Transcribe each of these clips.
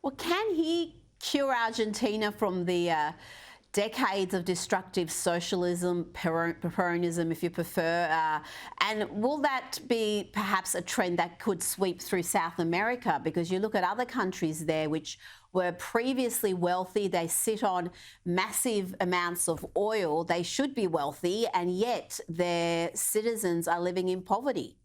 Well, can he cure Argentina from the decades of destructive socialism, Peronism, if you prefer? And will that be perhaps a trend that could sweep through South America? Because you look at other countries there which were previously wealthy, they sit on massive amounts of oil, they should be wealthy, and yet their citizens are living in poverty.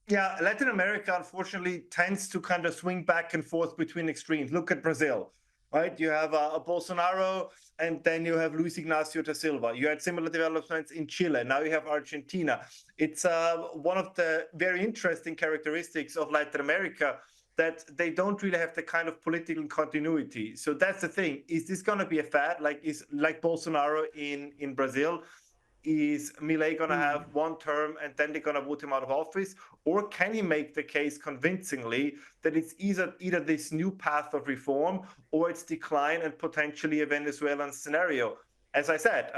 Yeah, Latin America, unfortunately, tends to kind of swing back and forth between extremes. Look at Brazil, right? You have a Bolsonaro, and then you have Luis Ignacio da Silva. You had similar developments in Chile. Now you have Argentina. It's one of the very interesting characteristics of Latin America that they don't really have the kind of political continuity. So that's the thing. Is this going to be a fad, like Bolsonaro in Brazil? Is Milei going to have one term and then they're going to vote him out of office? Or can he make the case convincingly that it's either this new path of reform or it's decline and potentially a Venezuelan scenario? As I said,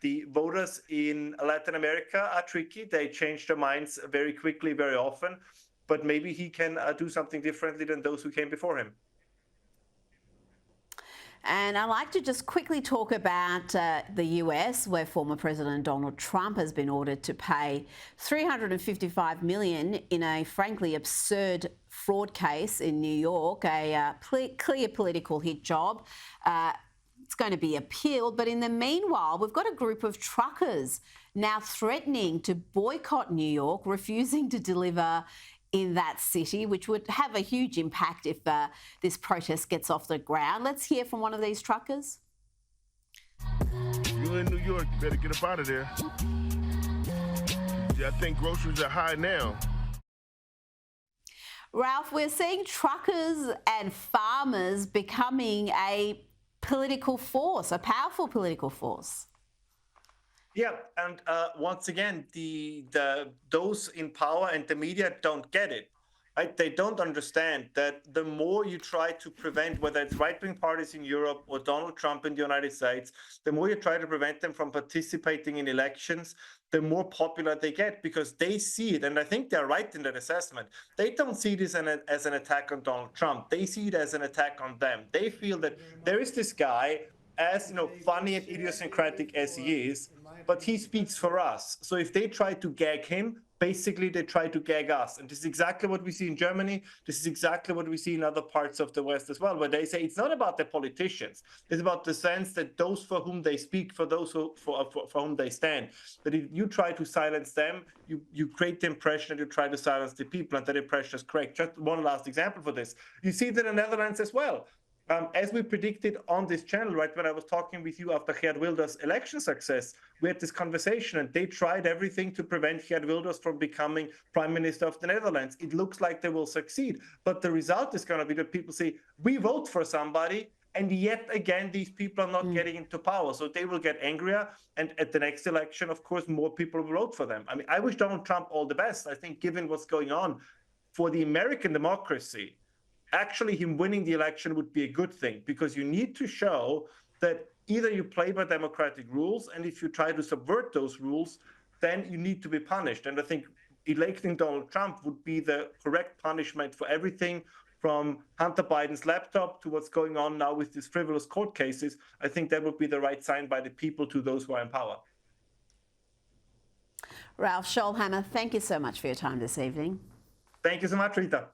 the voters in Latin America are tricky. They change their minds very quickly, very often. But maybe he can do something differently than those who came before him. And I'd like to just quickly talk about the US, where former President Donald Trump has been ordered to pay $355 million in a frankly absurd fraud case in New York, a clear political hit job. It's going to be appealed. But in the meanwhile, we've got a group of truckers now threatening to boycott New York, refusing to deliver in that city, which would have a huge impact if this protest gets off the ground. Let's hear from one of these truckers. If you're in New York, you better get up out of there. Yeah, I think groceries are high now. Ralph, we're seeing truckers and farmers becoming a political force, a powerful political force. Yeah, and once again, those in power and the media don't get it. Right? They don't understand that the more you try to prevent, whether it's right-wing parties in Europe or Donald Trump in the United States, the more you try to prevent them from participating in elections, the more popular they get, because they see it, and I think they're right in that assessment. They don't see this as an attack on Donald Trump. They see it as an attack on them. They feel that there is this guy, as funny and idiosyncratic as he is, but he speaks for us. So if they try to gag him, basically they try to gag us. And this is exactly what we see in Germany. This is exactly what we see in other parts of the West as well, where they say it's not about the politicians. It's about the sense that those for whom they speak, for those for whom they stand, that if you try to silence them, you create the impression that you try to silence the people, and that impression is correct. Just one last example for this. You see it in the Netherlands as well. As we predicted on this channel, right, when I was talking with you after Geert Wilders' election success, we had this conversation, and they tried everything to prevent Geert Wilders from becoming Prime Minister of the Netherlands. It looks like they will succeed, but the result is going to be that people say, we vote for somebody, and yet again, these people are not getting into power. So they will get angrier, and at the next election, of course, more people will vote for them. I mean, I wish Donald Trump all the best. I think given what's going on for the American democracy, actually him winning the election would be a good thing, because you need to show that either you play by democratic rules, and if you try to subvert those rules, then you need to be punished. And I think electing Donald Trump would be the correct punishment for everything from Hunter Biden's laptop to what's going on now with these frivolous court cases. I think that would be the right sign by the people to those who are in power. Ralph Schoellhammer, thank you so much for your time this evening. Thank you so much, Rita.